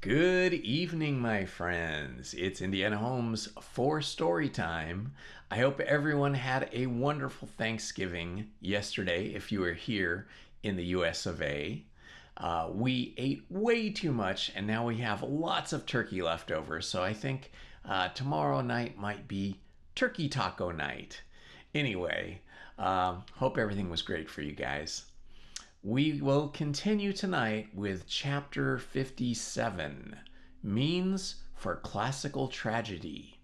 Good evening, my friends. It's Indiana Homes for story time. I hope everyone had a wonderful Thanksgiving yesterday if you were here in the US of A. We ate way too much and now we have lots of turkey left over, so I think tomorrow night might be turkey taco night. Anyway, hope everything was great for you guys. We will continue tonight with chapter 57, Means for Classical Tragedy.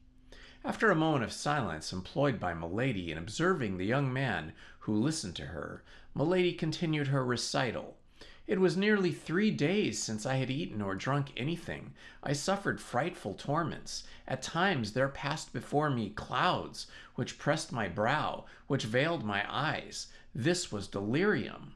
After a moment of silence employed by Milady in observing the young man who listened to her, Milady continued her recital. It was nearly 3 days since I had eaten or drunk anything. I suffered frightful torments. At times there passed before me clouds, which pressed my brow, which veiled my eyes. This was delirium.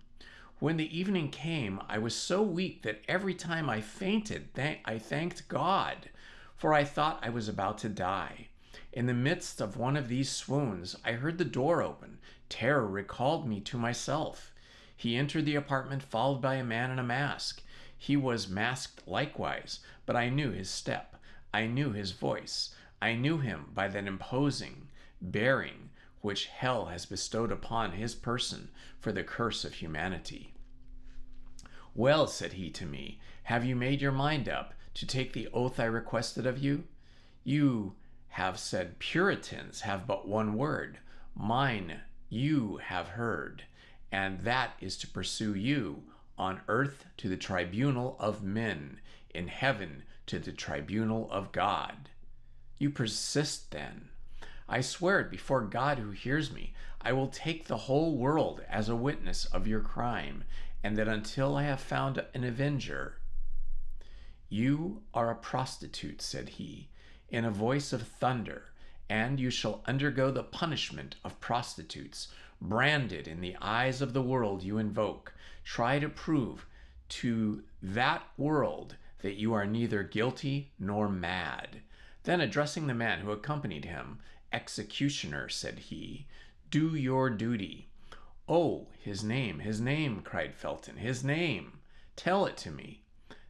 When the evening came, I was so weak that every time I fainted, I thanked God, for I thought I was about to die. In the midst of one of these swoons, I heard the door open. Terror recalled me to myself. He entered the apartment followed by a man in a mask. He was masked likewise, but I knew his step. I knew his voice. I knew him by that imposing bearing which hell has bestowed upon his person for the curse of humanity. Well, said he to me, have you made your mind up to take the oath I requested of you? You have said Puritans have but one word. Mine you have heard, and that is to pursue you on earth to the tribunal of men, in heaven to the tribunal of God. You persist then. I swear it before God who hears me, I will take the whole world as a witness of your crime, and that until I have found an avenger. You are a prostitute, said he, in a voice of thunder, and you shall undergo the punishment of prostitutes, branded in the eyes of the world you invoke. Try to prove to that world that you are neither guilty nor mad. Then, addressing the man who accompanied him, executioner, said he, do your duty. Oh, his name, cried Felton, his name. Tell it to me.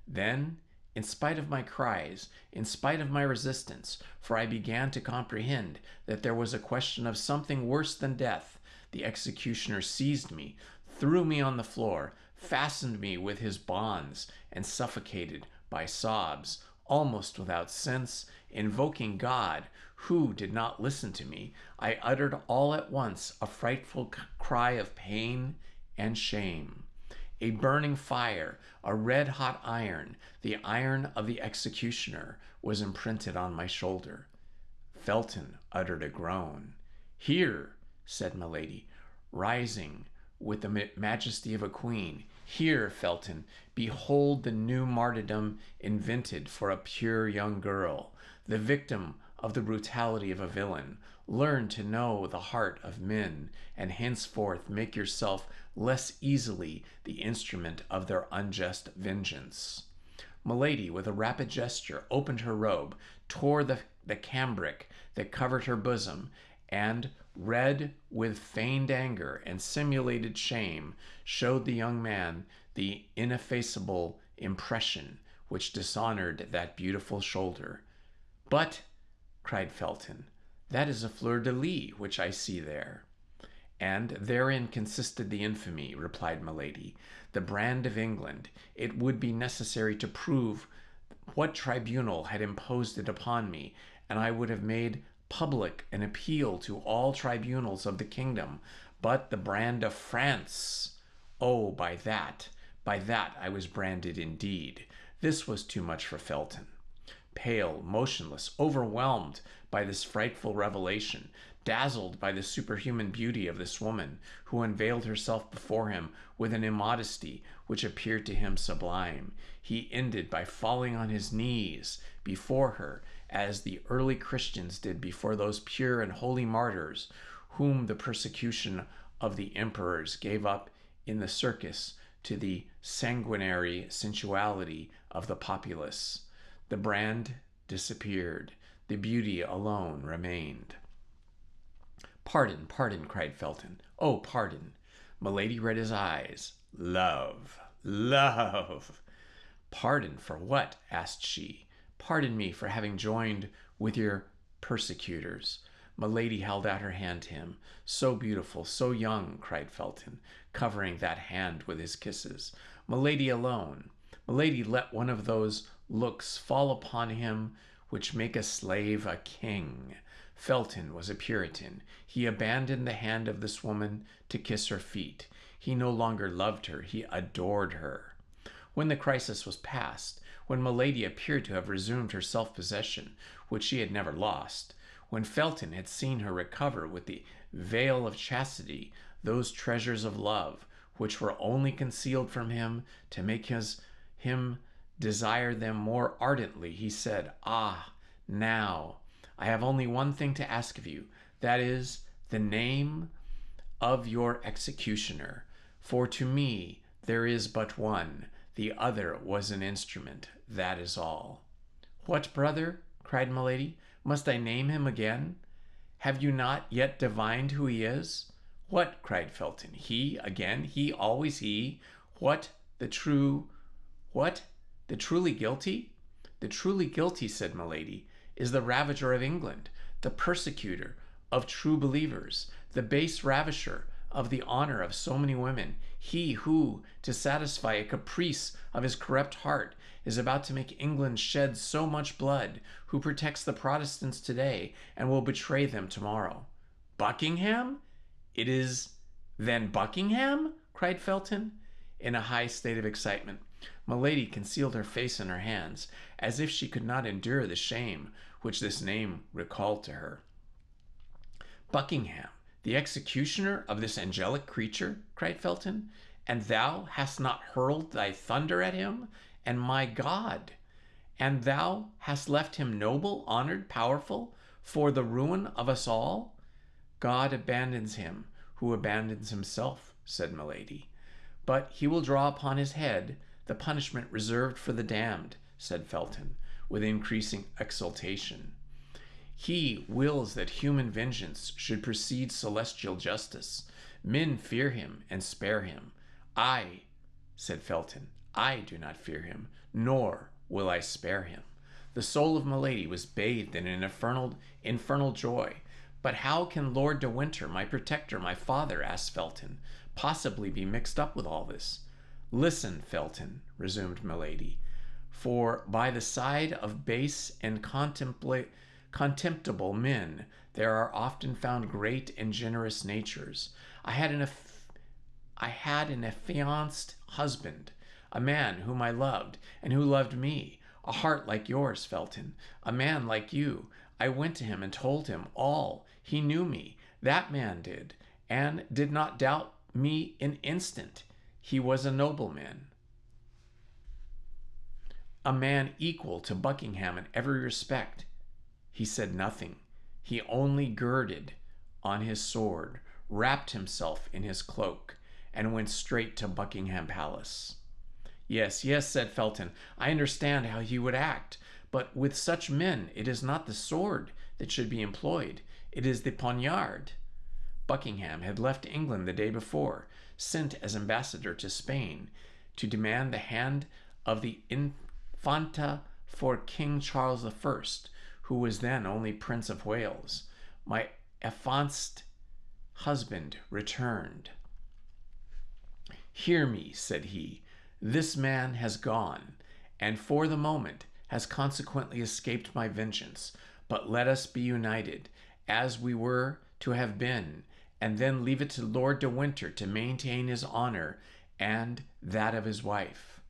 Then, in spite of my cries, in spite of my resistance, for I began to comprehend that there was a question of something worse than death, the executioner seized me, threw me on the floor, fastened me with his bonds, and suffocated by sobs, almost without sense, invoking God, who did not listen to me, I uttered all at once a frightful cry of pain and shame. A burning fire, a red-hot iron, the iron of the executioner, was imprinted on my shoulder. Felton uttered a groan. Here, said Milady, rising with the majesty of a queen, here, Felton, behold the new martyrdom invented for a pure young girl, the victim of the brutality of a villain. Learn to know the heart of men, and henceforth make yourself less easily the instrument of their unjust vengeance. Milady, with a rapid gesture, opened her robe, tore the cambric that covered her bosom, and, red with feigned anger and simulated shame, showed the young man the ineffaceable impression which dishonored that beautiful shoulder. But, cried Felton, that is a fleur-de-lis which I see there. And therein consisted the infamy, replied Milady, the brand of England. It would be necessary to prove what tribunal had imposed it upon me, and I would have made public an appeal to all tribunals of the kingdom. But the brand of France, oh, by that I was branded indeed. This was too much for Felton. Pale, motionless, overwhelmed by this frightful revelation, dazzled by the superhuman beauty of this woman, who unveiled herself before him with an immodesty which appeared to him sublime, he ended by falling on his knees before her, as the early Christians did before those pure and holy martyrs whom the persecution of the emperors gave up in the circus to the sanguinary sensuality of the populace. The brand disappeared. The beauty alone remained. Pardon, pardon, cried Felton. Oh, pardon. Milady read his eyes. Love, love. Pardon for what? Asked she. Pardon me for having joined with your persecutors. Milady held out her hand to him. So beautiful, so young, cried Felton, covering that hand with his kisses. Milady alone. Milady let one of those looks fall upon him which make a slave a king. Felton was a Puritan. He abandoned the hand of this woman to kiss her feet. He no longer loved her, he adored her. When the crisis was past, when Milady appeared to have resumed her self-possession, which she had never lost, when Felton had seen her recover with the veil of chastity those treasures of love which were only concealed from him to make him desire them more ardently, he said, "Ah, now, I have only one thing to ask of you, that is, the name of your executioner. For to me there is but one, the other was an instrument, that is all." "What, brother?" cried Milady. "Must I name him again? Have you not yet divined who he is?" "What?" cried Felton. "He again? He, always he? What? The truly guilty?" "The truly guilty," said Milady, "is the ravager of England, the persecutor of true believers, the base ravisher of the honor of so many women, he who, to satisfy a caprice of his corrupt heart, is about to make England shed so much blood, who protects the Protestants today and will betray them tomorrow." "Buckingham? It is, then, Buckingham?" cried Felton, in a high state of excitement. Milady concealed her face in her hands, as if she could not endure the shame which this name recalled to her. "Buckingham, the executioner of this angelic creature?" cried Felton. "And thou hast not hurled thy thunder at him? And my God! And thou hast left him noble, honored, powerful, for the ruin of us all?" "God abandons him who abandons himself," said Milady. "But he will draw upon his head the punishment reserved for the damned," said Felton, with increasing exultation. "He wills that human vengeance should precede celestial justice. Men fear him and spare him. I," said Felton, "I do not fear him, nor will I spare him." The soul of Milady was bathed in an infernal joy. "But how can Lord de Winter, my protector, my father," asked Felton, "possibly be mixed up with all this?" "Listen, Felton," resumed Milady, "for by the side of base and contemptible men there are often found great and generous natures. I had an affianced husband, a man whom I loved, and who loved me, a heart like yours, Felton, a man like you. I went to him and told him all. He knew me, that man did, and did not doubt me an instant. He was a nobleman, a man equal to Buckingham in every respect. He said nothing. He only girded on his sword, wrapped himself in his cloak, and went straight to Buckingham Palace." "Yes, yes," said Felton, "I understand how he would act. But with such men it is not the sword that should be employed, it is the poniard." Buckingham had left England the day before, sent as ambassador to Spain to demand the hand of the Infanta for King Charles I, who was then only Prince of Wales. My affianced husband returned. "Hear me," said he, "this man has gone, and for the moment has consequently escaped my vengeance. But let us be united, as we were to have been, and then leave it to Lord de Winter to maintain his honor and that of his wife."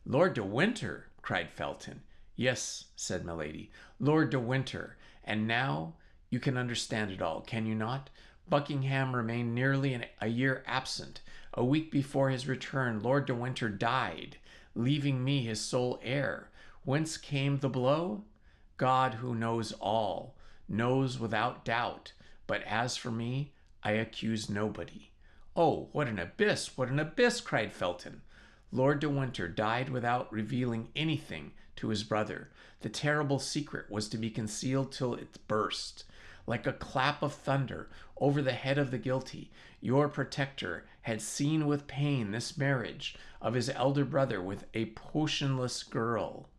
"Lord de Winter!" cried Felton. "Yes," said Milady, "Lord de Winter. And now you can understand it all, can you not? Buckingham remained nearly a year absent. A week before his return, Lord de Winter died, leaving me his sole heir. Whence came the blow? God, who knows all, knows without doubt. But as for me, I accuse nobody." "Oh, what an abyss! What an abyss!" cried Felton. "Lord de Winter died without revealing anything to his brother. The terrible secret was to be concealed till it burst, like a clap of thunder, over the head of the guilty. Your protector had seen with pain this marriage of his elder brother with a potionless girl.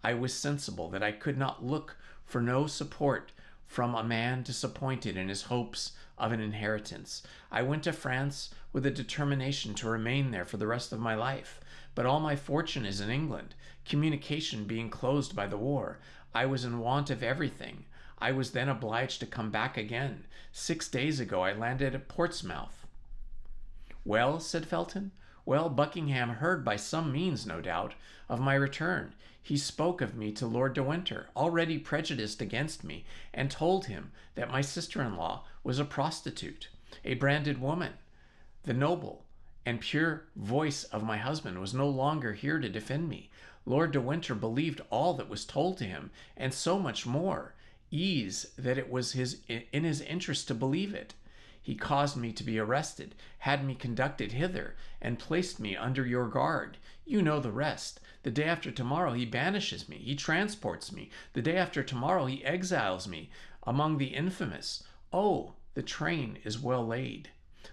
I was sensible that I could not look for no support from a man disappointed in his hopes of an inheritance. I went to France with a determination to remain there for the rest of my life, but all my fortune is in England. Communication being closed by the war, I was in want of everything. I was then obliged to come back again. 6 days ago I landed at Portsmouth. Well, said Felton. Well, Buckingham heard by some means, no doubt, of my return. He spoke of me to Lord de Winter, already prejudiced against me, and told him that my sister-in-law was a prostitute, a branded woman. The noble and pure voice of my husband was no longer here to defend me. Lord de Winter believed all that was told to him, and so much more, ease that it was in his interest to believe it. He caused me to be arrested, had me conducted hither, and placed me under your guard. You know the rest. The day after tomorrow he banishes me, he transports me. The day after tomorrow he exiles me among the infamous. Oh, the train is well laid.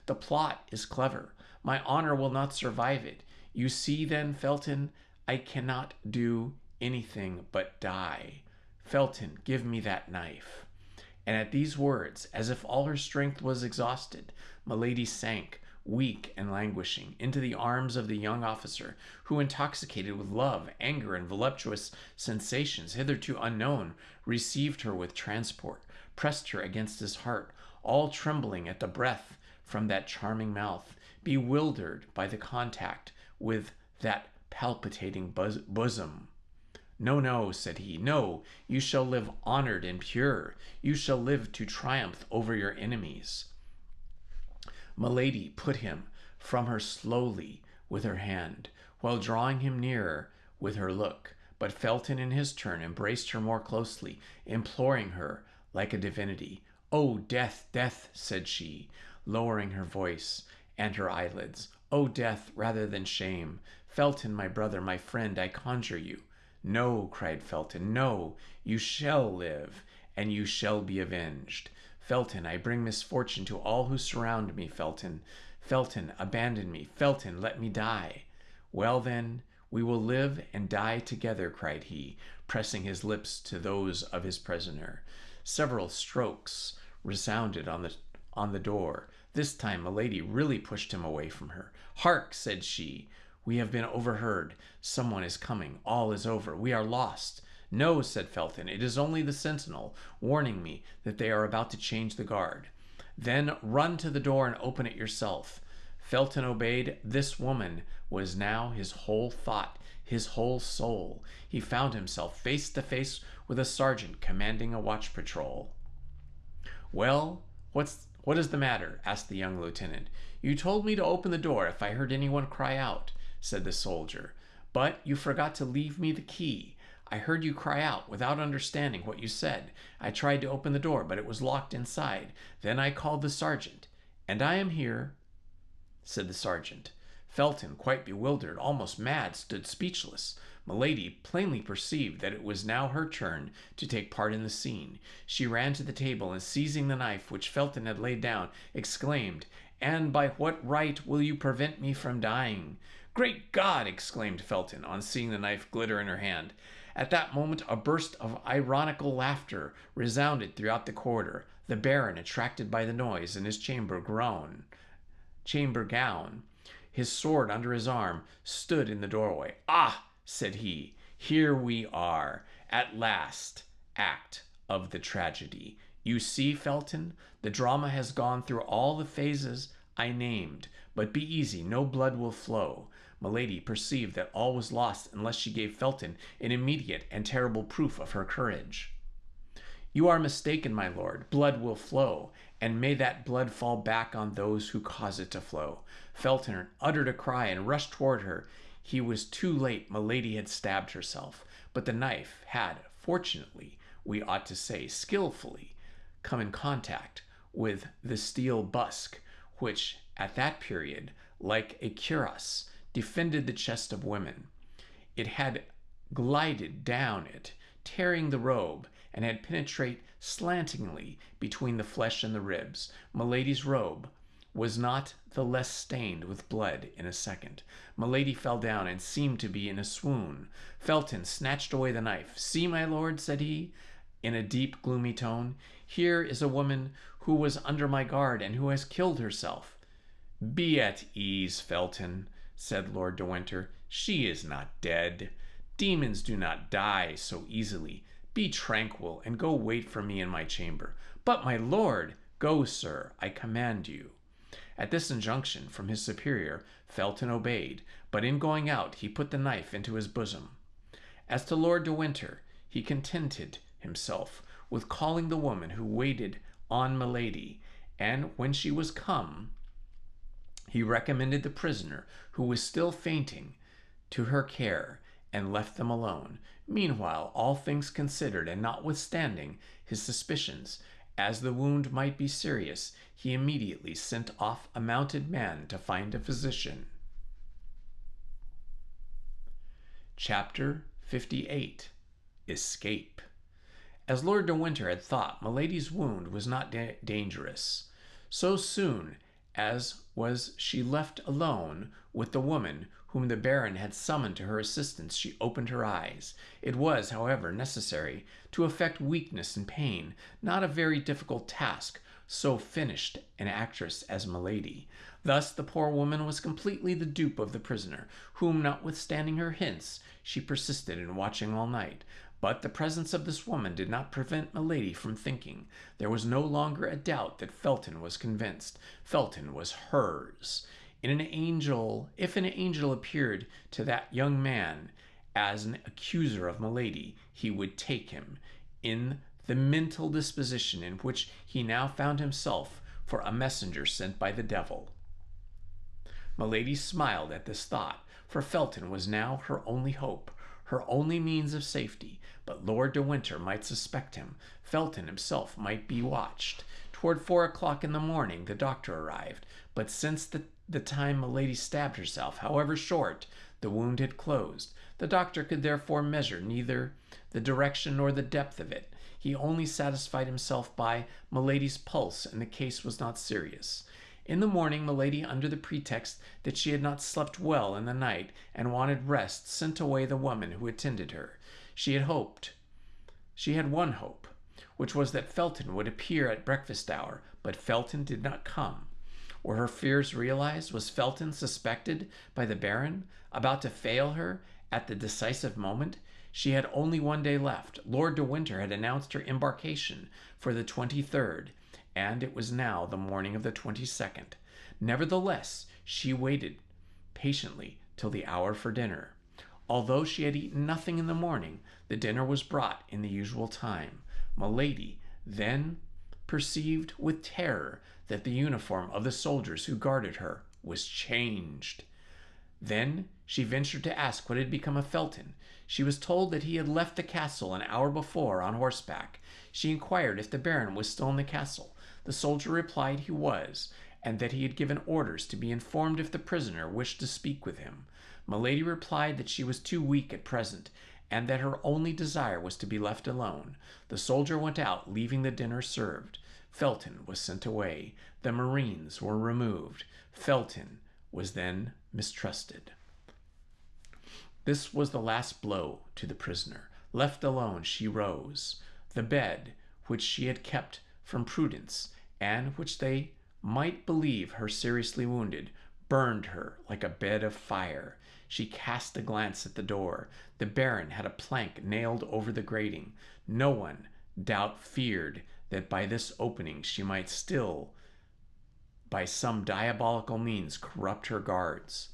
The plot is clever. My honor will not survive it. You see then, Felton, I cannot do anything but die. Felton, give me that knife. And at these words, as if all her strength was exhausted, Milady sank, weak and languishing, into the arms of the young officer, who, intoxicated with love, anger, and voluptuous sensations hitherto unknown, received her with transport, pressed her against his heart, all trembling at the breath from that charming mouth, bewildered by the contact with that palpitating bosom. No, no, said he, no, you shall live honored and pure. You shall live to triumph over your enemies. Milady put him from her slowly with her hand, while drawing him nearer with her look, but Felton in his turn embraced her more closely, imploring her like a divinity. "Oh, death, death," said she, lowering her voice and her eyelids. "Oh, death rather than shame. Felton, my brother, my friend, I conjure you." "No," cried Felton, "no, you shall live, and you shall be avenged. Felton, I bring misfortune to all who surround me, Felton. Felton, abandon me. Felton, let me die." "Well, then, we will live and die together," cried he, pressing his lips to those of his prisoner. Several strokes resounded on the door. This time Milady really pushed him away from her. "Hark!" said she. "We have been overheard. Someone is coming. All is over. We are lost." "No," said Felton, "it is only the sentinel, warning me that they are about to change the guard." "Then run to the door and open it yourself." Felton obeyed. This woman was now his whole thought, his whole soul. He found himself face to face with a sergeant commanding a watch patrol. "Well, what is the matter?" asked the young lieutenant. "You told me to open the door if I heard anyone cry out," said the soldier. "But you forgot to leave me the key. I heard you cry out without understanding what you said. I tried to open the door, but it was locked inside. Then I called the sergeant. And I am here," said the sergeant. Felton, quite bewildered, almost mad, stood speechless. Milady plainly perceived that it was now her turn to take part in the scene. She ran to the table, and seizing the knife which Felton had laid down, exclaimed, "And by what right will you prevent me from dying?" "Great God!" exclaimed Felton, on seeing the knife glitter in her hand. At that moment a burst of ironical laughter resounded throughout the corridor. The Baron, attracted by the noise, in his chamber gown, his sword under his arm, stood in the doorway. "Ah!" said he, "here we are, at last, act of the tragedy. You see, Felton, the drama has gone through all the phases I named, but be easy, no blood will flow." Milady perceived that all was lost unless she gave Felton an immediate and terrible proof of her courage. "You are mistaken, my lord. Blood will flow, and may that blood fall back on those who cause it to flow." Felton uttered a cry and rushed toward her. He was too late. Milady had stabbed herself, but the knife had, fortunately, we ought to say skillfully, come in contact with the steel busk, which, at that period, like a cuirass, defended the chest of women. It had glided down it, tearing the robe, and had penetrated slantingly between the flesh and the ribs. Milady's robe was not the less stained with blood in a second. Milady fell down and seemed to be in a swoon. Felton snatched away the knife. "See, my lord," said he, in a deep, gloomy tone, "here is a woman who was under my guard and who has killed herself." "Be at ease, Felton," said Lord de Winter. "She is not dead. Demons do not die so easily. Be tranquil, and go wait for me in my chamber." "But, my lord—" "Go, sir, I command you." At this injunction from his superior, Felton obeyed, but in going out he put the knife into his bosom. As to Lord de Winter, he contented himself with calling the woman who waited on Milady, and when she was come, he recommended the prisoner, who was still fainting, to her care, and left them alone. Meanwhile, all things considered, and notwithstanding his suspicions, as the wound might be serious, he immediately sent off a mounted man to find a physician. Chapter 58. Escape. As Lord de Winter had thought, Milady's wound was not dangerous. So soon as was she left alone with the woman whom the Baron had summoned to her assistance, she opened her eyes. It was, however, necessary to affect weakness and pain, not a very difficult task, so finished an actress as Milady. Thus the poor woman was completely the dupe of the prisoner, whom, notwithstanding her hints, she persisted in watching all night. But the presence of this woman did not prevent Milady from thinking. There was no longer a doubt that Felton was convinced. Felton was hers. If an angel appeared to that young man as an accuser of Milady, he would take him, in the mental disposition in which he now found himself, for a messenger sent by the devil. Milady smiled at this thought, for Felton was now her only hope, her only means of safety. But Lord de Winter might suspect him. Felton himself might be watched. Toward 4 o'clock in the morning the doctor arrived, but since the time Milady stabbed herself, however short, the wound had closed. The doctor could therefore measure neither the direction nor the depth of it. He only satisfied himself by Milady's pulse, and the case was not serious. In the morning, Milady, under the pretext that she had not slept well in the night and wanted rest, sent away the woman who attended her. She had one hope, which was that Felton would appear at breakfast hour, but Felton did not come. Were her fears realized? Was Felton, suspected by the Baron, about to fail her at the decisive moment? She had only 1 day left. Lord de Winter had announced her embarkation for the 23rd, and it was now the morning of the 22nd. Nevertheless, she waited patiently till the hour for dinner. Although she had eaten nothing in the morning, the dinner was brought in the usual time. Milady then perceived with terror that the uniform of the soldiers who guarded her was changed. Then she ventured to ask what had become of Felton. She was told that he had left the castle an hour before on horseback. She inquired if the Baron was still in the castle. The soldier replied he was, and that he had given orders to be informed if the prisoner wished to speak with him. Milady replied that she was too weak at present, and that her only desire was to be left alone. The soldier went out, leaving the dinner served. Felton was sent away. The marines were removed. Felton was then mistrusted. This was the last blow to the prisoner. Left alone, she rose. The bed, which she had kept from prudence, and which they might believe her seriously wounded, burned her like a bed of fire. She cast a glance at the door. The Baron had a plank nailed over the grating. No one, doubt, feared that by this opening she might still, by some diabolical means, corrupt her guards.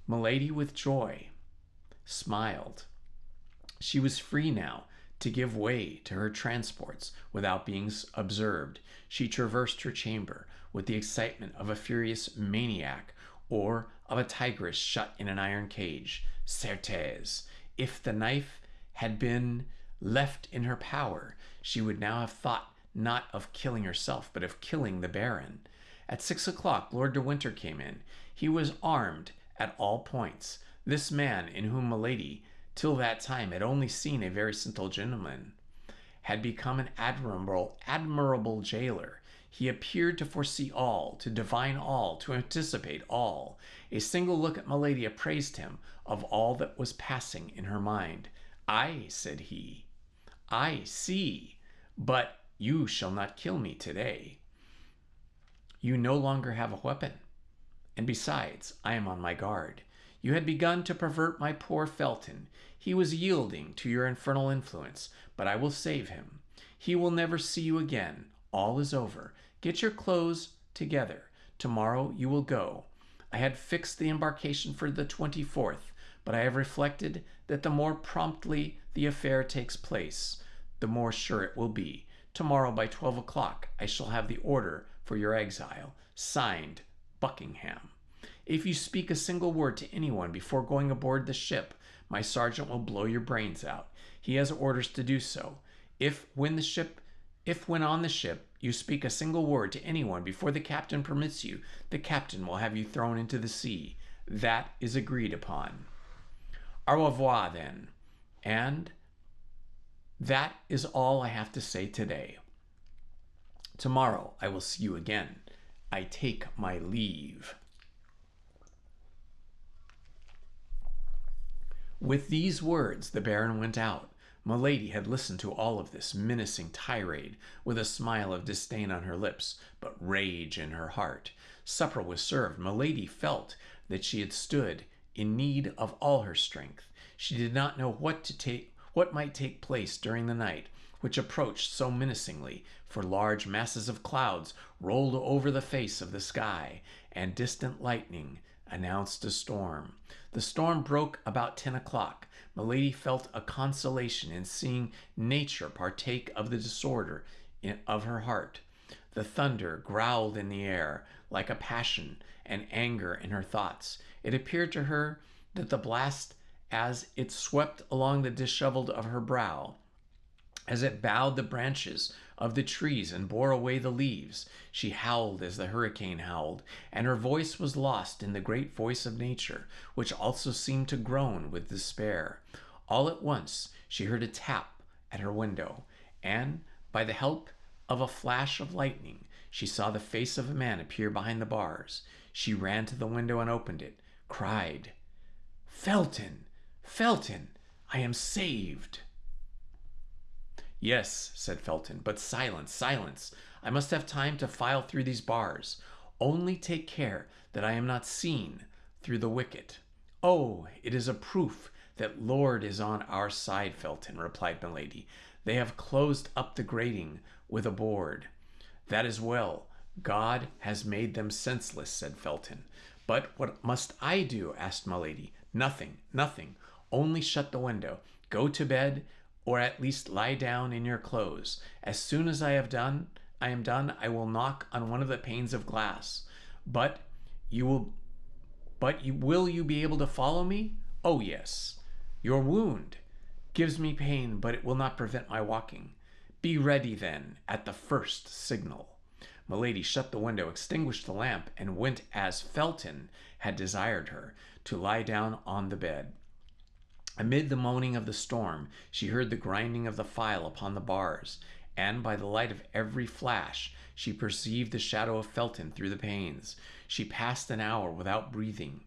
Milady, with joy, smiled. She was free now to give way to her transports without being observed. She traversed her chamber with the excitement of a furious maniac or of a tigress shut in an iron cage. Certes, if the knife had been left in her power, she would now have thought not of killing herself, but of killing the Baron. At 6 o'clock, Lord de Winter came in. He was armed at all points. This man, in whom Milady till that time had only seen a very simple gentleman, had become an admirable jailer. He appeared to foresee all, to divine all, to anticipate all. A single look at Milady appraised him of all that was passing in her mind. "Ay," said he, "I see, but you shall not kill me today. You no longer have a weapon, and besides, I am on my guard. You had begun to pervert my poor Felton. He was yielding to your infernal influence, but I will save him. He will never see you again. All is over. Get your clothes together. Tomorrow you will go. I had fixed the embarkation for the 24th, but I have reflected that the more promptly the affair takes place, the more sure it will be. Tomorrow by 12 o'clock I shall have the order for your exile, signed Buckingham. If you speak a single word to anyone before going aboard the ship, my sergeant will blow your brains out. He has orders to do so. If when on the ship you speak a single word to anyone before the captain permits you, the captain will have you thrown into the sea. That is agreed upon. Au revoir, then. And that is all I have to say today. Tomorrow I will see you again. I take my leave." With these words, the Baron went out. Milady had listened to all of this menacing tirade with a smile of disdain on her lips, but rage in her heart. Supper was served. Milady felt that she had stood in need of all her strength. She did not know what might take place during the night, which approached so menacingly, for large masses of clouds rolled over the face of the sky, and distant lightning announced a storm. The storm broke about 10 o'clock. Milady felt a consolation in seeing nature partake of the disorder of her heart. The thunder growled in the air like a passion, and anger in her thoughts. It appeared to her that the blast, as it swept along the disheveled of her brow, as it bowed the branches of the trees and bore away the leaves, she howled as the hurricane howled, and her voice was lost in the great voice of nature, which also seemed to groan with despair. All at once she heard a tap at her window, and by the help of a flash of lightning, she saw the face of a man appear behind the bars. She ran to the window and opened it, cried, "Felton! Felton! I am saved!" "Yes," said Felton, "but silence, silence. I must have time to file through these bars. Only take care that I am not seen through the wicket." "Oh, it is a proof that Lord is on our side, Felton," replied Milady. "They have closed up the grating with a board." "That is well. God has made them senseless," said Felton. "But what must I do?" asked Milady. "Nothing, nothing. Only shut the window. Go to bed, or at least lie down in your clothes. As soon as I am done, I will knock on one of the panes of glass. Will you be able to follow me?" "Oh, yes." "Your wound gives me pain, but it will not prevent my walking." "Be ready, then, at the first signal." Milady shut the window, extinguished the lamp, and went, as Felton had desired her, to lie down on the bed. Amid the moaning of the storm, she heard the grinding of the file upon the bars, and by the light of every flash, she perceived the shadow of Felton through the panes. She passed an hour without breathing,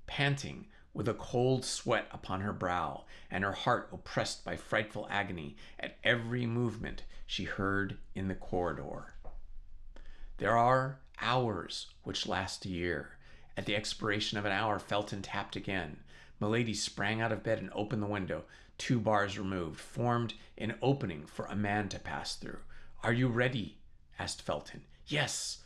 panting, with a cold sweat upon her brow, and her heart oppressed by frightful agony at every movement she heard in the corridor. There are hours which last a year. At the expiration of an hour, Felton tapped again. Milady sprang out of bed and opened the window. 2 bars removed formed an opening for a man to pass through. "Are you ready?" asked Felton. "Yes."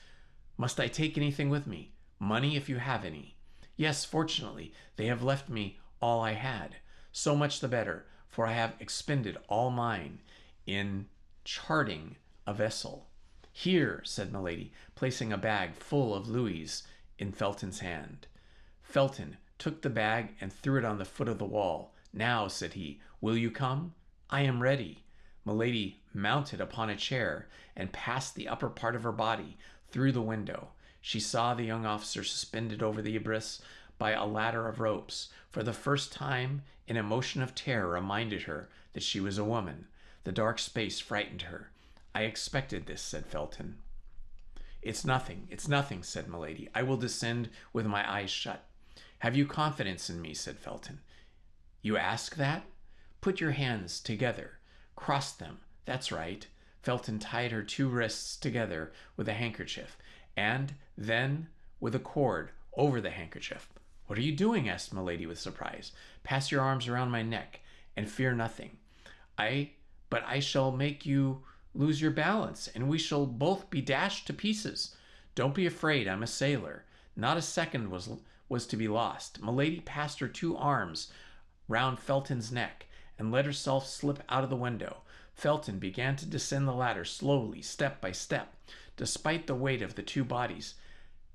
"Must I take anything with me?" "Money, if you have any." "Yes, fortunately, they have left me all I had." "So much the better, for I have expended all mine in charting a vessel." "Here," said Milady, placing a bag full of louis in Felton's hand. Felton took the bag and threw it on the foot of the wall. "Now," said he, "will you come?" "I am ready." Milady mounted upon a chair and passed the upper part of her body through the window. She saw the young officer suspended over the abyss, by a ladder of ropes. For the first time, an emotion of terror reminded her that she was a woman. The dark space frightened her. I expected this, said Felton. It's nothing, said Milady. I will descend with my eyes shut. Have you confidence in me, said Felton. You ask that? Put your hands together. Cross them. That's right. Felton tied her two wrists together with a handkerchief, and then with a cord over the handkerchief. What are you doing? Asked Milady with surprise. Pass your arms around my neck, and fear nothing. But I shall make you lose your balance, and we shall both be dashed to pieces. Don't be afraid, I'm a sailor. Not a second was to be lost. Milady passed her two arms round Felton's neck, and let herself slip out of the window. Felton began to descend the ladder slowly, step by step. Despite the weight of the two bodies,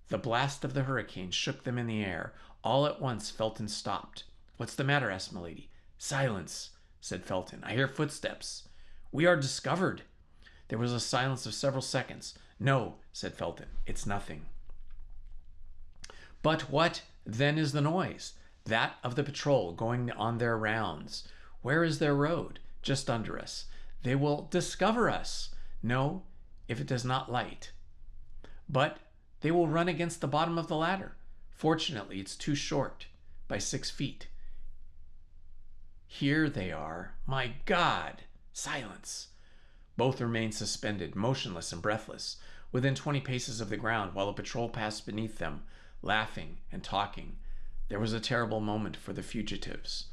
the blast of the hurricane shook them in the air. All at once, Felton stopped. What's the matter? Asked Milady. Silence, said Felton. I hear footsteps. We are discovered. There was a silence of several seconds. No, said Felton. It's nothing. But what, then, is the noise? That of the patrol going on their rounds. Where is their road? Just under us. They will discover us. No, if it does not light. But they will run against the bottom of the ladder. Fortunately, it's too short, by 6 feet. Here they are. My God! Silence. Both remained suspended, motionless and breathless, within 20 paces of the ground, while the patrol passed beneath them, laughing and talking. There was a terrible moment for the fugitives.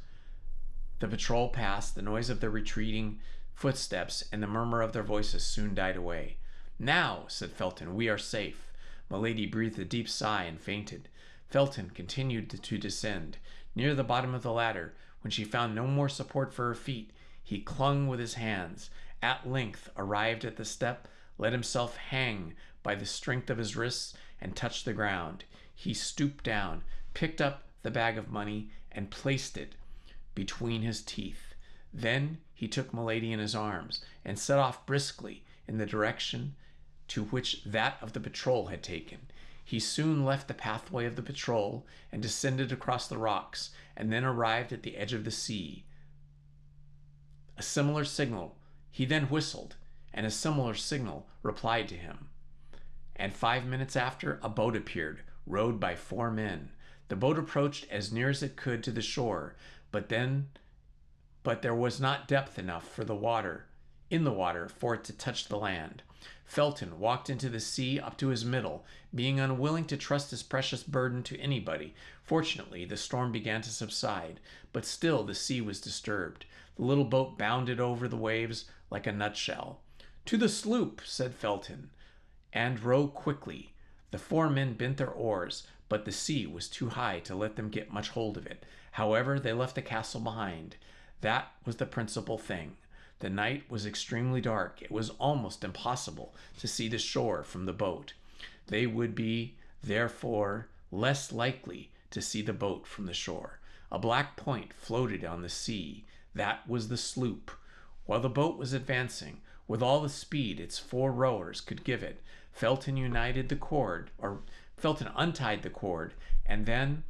The patrol passed, the noise of their retreating footsteps and the murmur of their voices soon died away. Now, said Felton, we are safe. Milady breathed a deep sigh and fainted. Felton continued to descend. Near the bottom of the ladder, when she found no more support for her feet, he clung with his hands. At length arrived at the step, let himself hang by the strength of his wrists, and touched the ground. He stooped down, picked up the bag of money, and placed it between his teeth. Then he took Milady in his arms and set off briskly in the direction to which that of the patrol had taken. He soon left the pathway of the patrol and descended across the rocks, and then arrived at the edge of the sea. A similar signal. He then whistled, and a similar signal replied to him. And 5 minutes after, a boat appeared, rowed by 4 men. The boat approached as near as it could to the shore, but there was not depth enough for the water for it to touch the land. Felton walked into the sea up to his middle, being unwilling to trust his precious burden to anybody. Fortunately, the storm began to subside, but still the sea was disturbed. The little boat bounded over the waves like a nutshell. To the sloop, said Felton, and row quickly. The 4 men bent their oars, but the sea was too high to let them get much hold of it. However, they left the castle behind. That was the principal thing. The night was extremely dark. It was almost impossible to see the shore from the boat. They would be, therefore, less likely to see the boat from the shore. A black point floated on the sea. That was the sloop. While the boat was advancing, with all the speed its 4 rowers could give it, Felton untied the cord, and then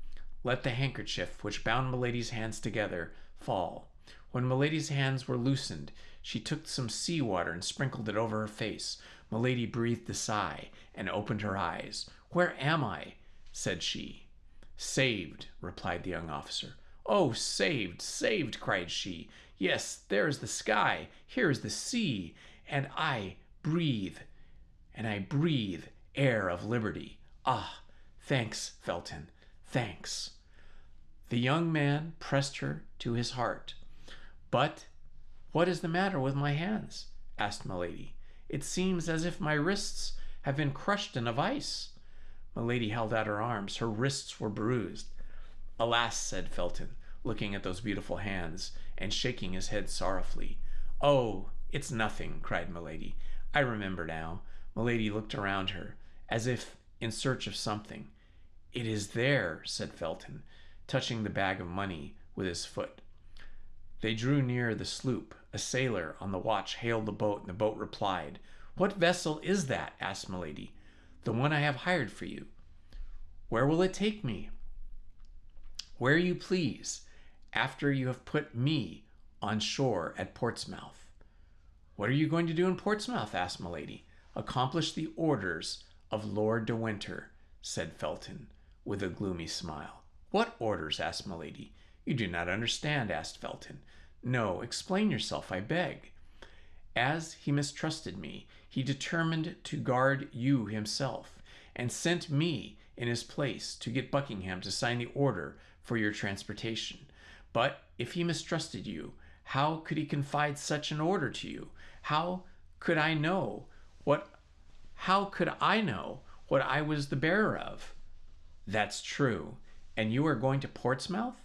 let the handkerchief which bound Milady's hands together fall. When Milady's hands were loosened, she took some sea water and sprinkled it over her face. Milady breathed a sigh and opened her eyes. "Where am I?" said she. "Saved," replied the young officer. "Oh, saved, saved," cried she. "Yes, there is the sky, here is the sea, and I breathe air of liberty. Ah, thanks, Felton, thanks." The young man pressed her to his heart. "But what is the matter with my hands?" asked Milady. "It seems as if my wrists have been crushed in a vice." Milady held out her arms. Her wrists were bruised. "Alas," said Felton, looking at those beautiful hands and shaking his head sorrowfully. "Oh, it's nothing," cried Milady. "I remember now." Milady looked around her, as if in search of something. "It is there," said Felton, touching the bag of money with his foot. They drew near the sloop. A sailor on the watch hailed the boat, and the boat replied. "What vessel is that?" asked Milady. "The one I have hired for you." "Where will it take me?" where you please, after you have put me on shore at Portsmouth." "What are you going to do in Portsmouth?" asked Milady. "Accomplish the orders of Lord de Winter," said Felton, with a gloomy smile. "What orders?" asked Milady. "You do not understand," asked Felton. "No, explain yourself, I beg." "As he mistrusted me, he determined to guard you himself, and sent me in his place to get Buckingham to sign the order for your transportation. But if he mistrusted you, how could he confide such an order to you? How could I know what I was the bearer of?" "That's true. And you are going to Portsmouth?"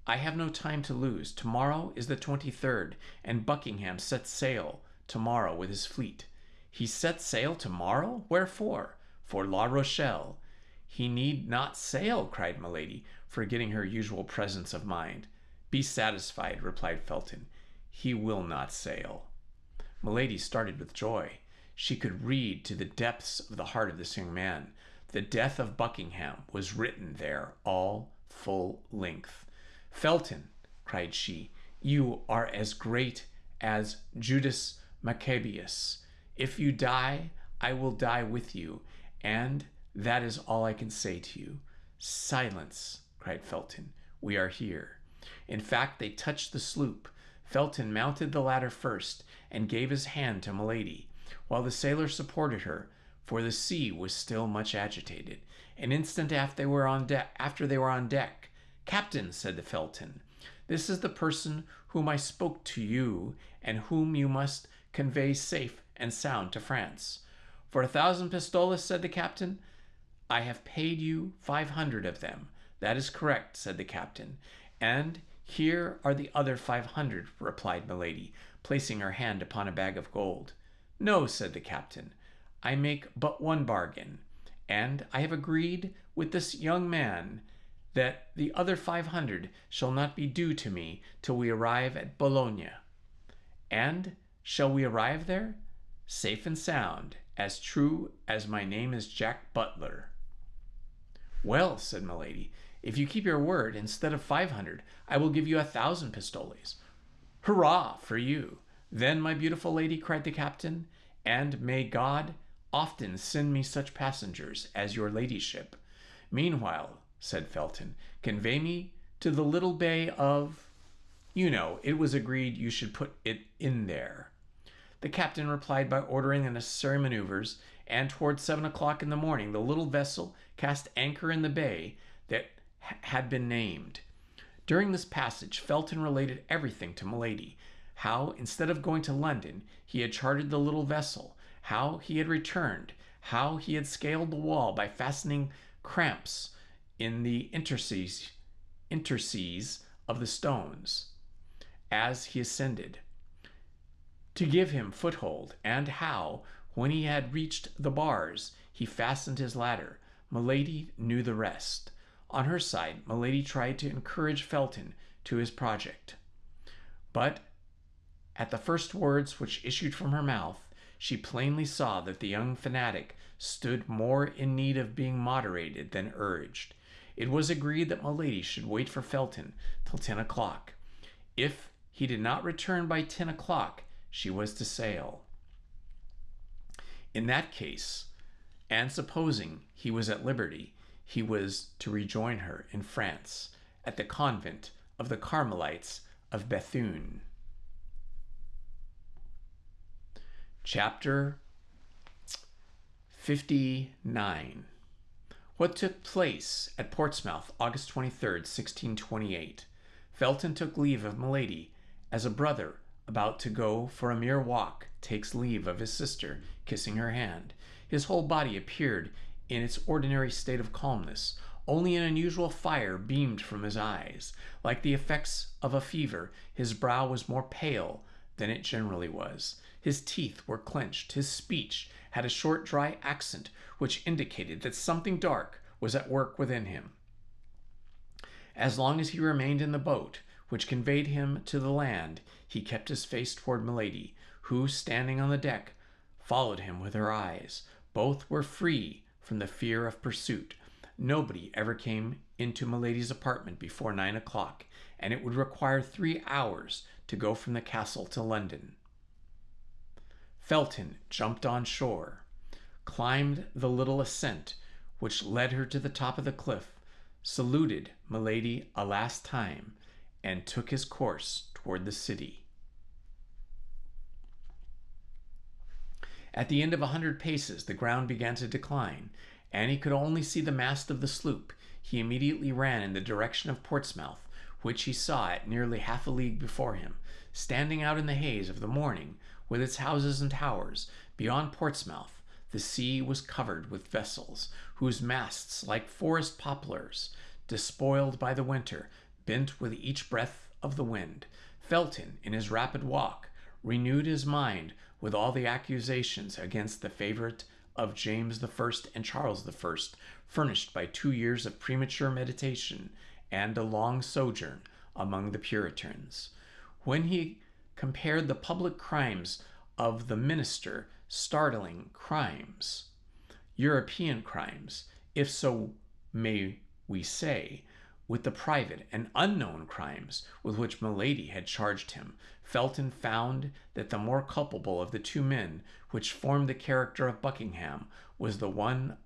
"I have no time to lose. Tomorrow is the 23rd, and Buckingham sets sail tomorrow with his fleet." "He sets sail tomorrow? Wherefore?" "For La Rochelle." "He need not sail," cried Milady, forgetting her usual presence of mind. "Be satisfied," replied Felton. "He will not sail." Milady started with joy. She could read to the depths of the heart of this young man. The death of Buckingham was written there, all full length. "Felton," cried she, "you are as great as Judas Maccabeus. If you die, I will die with you, and that is all I can say to you." "Silence," cried Felton. "We are here." In fact, they touched the sloop. Felton mounted the ladder first, and gave his hand to Milady, while the sailor supported her, for the sea was still much agitated. An instant after they were on deck, "Captain," said the Felton, "this is the person whom I spoke to you, and whom you must convey safe and sound to France." "For 1,000 pistoles," said the captain. "I have paid you 500 of them." "That is correct," said the captain. "And here are the other 500, replied Milady, placing her hand upon a bag of gold. "No," said the captain, "I make but one bargain, and I have agreed with this young man that the other 500 shall not be due to me till we arrive at Boulogne." "And shall we arrive there?" "Safe and sound, as true as my name is Jack Butler." "Well," said Milady, "if you keep your word, instead of 500, I will give you 1,000 pistoles." "Hurrah for you! Then, my beautiful lady," cried the captain, "and may God often send me such passengers as your ladyship. Meanwhile," said Felton, "convey me to the little bay of... You know, it was agreed you should put it in there." The captain replied by ordering the necessary maneuvers, and towards 7 o'clock in the morning the little vessel cast anchor in the bay that had been named. During this passage, Felton related everything to Milady: how, instead of going to London, he had chartered the little vessel, how he had returned, how he had scaled the wall by fastening cramps in the interstices of the stones as he ascended, to give him foothold, and how, when he had reached the bars, he fastened his ladder. Milady knew the rest. On her side, Milady tried to encourage Felton to his project, but at the first words which issued from her mouth, she plainly saw that the young fanatic stood more in need of being moderated than urged. It was agreed that Milady should wait for Felton till 10 o'clock. If he did not return by 10 o'clock, she was to sail. In that case, and supposing he was at liberty, he was to rejoin her in France at the convent of the Carmelites of Bethune. Chapter 59. What took place at Portsmouth, August 23rd, 1628. Felton took leave of Milady, as a brother about to go for a mere walk takes leave of his sister, kissing her hand. His whole body appeared in its ordinary state of calmness. Only an unusual fire beamed from his eyes. Like the effects of a fever, his brow was more pale than it generally was. His teeth were clenched. His speech had a short, dry accent which indicated that something dark was at work within him. As long as he remained in the boat which conveyed him to the land, he kept his face toward Milady, who, standing on the deck, followed him with her eyes. Both were free from the fear of pursuit. Nobody ever came into Milady's apartment before 9 o'clock, and it would require 3 hours to go from the castle to London. Felton jumped on shore, climbed the little ascent which led her to the top of the cliff, saluted Milady a last time, and took his course toward the city. At the end of 100 paces, the ground began to decline, and he could only see the mast of the sloop. He immediately ran in the direction of Portsmouth, which he saw at nearly half a league before him, standing out in the haze of the morning, with its houses and towers. Beyond Portsmouth, the sea was covered with vessels, whose masts, like forest poplars, despoiled by the winter, bent with each breath of the wind. Felton, in his rapid walk, renewed his mind with all the accusations against the favorite of James I and Charles I, furnished by 2 years of premature meditation and a long sojourn among the Puritans. When he compared the public crimes of the minister, startling crimes, European crimes, if so may we say, with the private and unknown crimes with which Milady had charged him, Felton found that the more culpable of the 2 men which formed the character of Buckingham was the one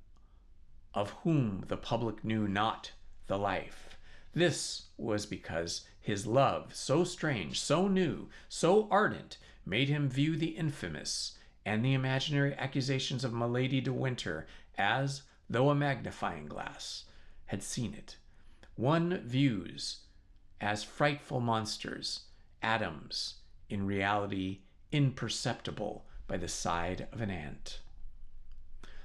of whom the public knew not the life. This was because his love, so strange, so new, so ardent, made him view the infamous and the imaginary accusations of Milady de Winter as though a magnifying glass had seen it. One views as frightful monsters, atoms, in reality imperceptible by the side of an ant.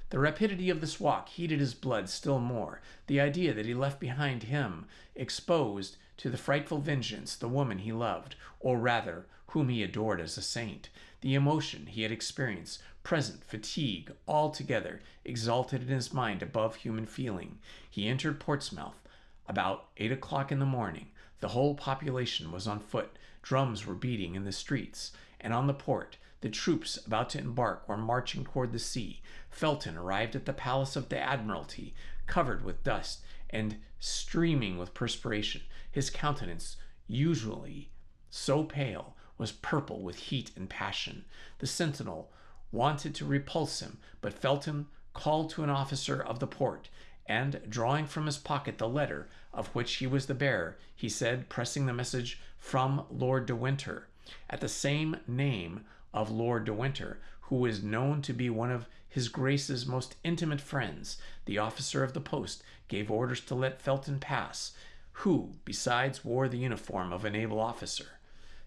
The rapidity of this walk heated his blood still more. The idea that he left behind him, exposed to the frightful vengeance, the woman he loved, or rather, whom he adored as a saint, the emotion he had experienced, present, fatigue, altogether exalted in his mind above human feeling. He entered Portsmouth about 8 o'clock in the morning. The whole population was on foot. Drums were beating in the streets, and on the port, the troops about to embark were marching toward the sea. Felton arrived at the Palace of the Admiralty, covered with dust and streaming with perspiration. His countenance, usually so pale, was purple with heat and passion. The sentinel wanted to repulse him, but Felton called to an officer of the port, and drawing from his pocket the letter of which he was the bearer, he said, pressing the message from Lord de Winter, at the same name of Lord de Winter, who was known to be one of his Grace's most intimate friends, the officer of the post gave orders to let Felton pass, who, besides, wore the uniform of a naval officer.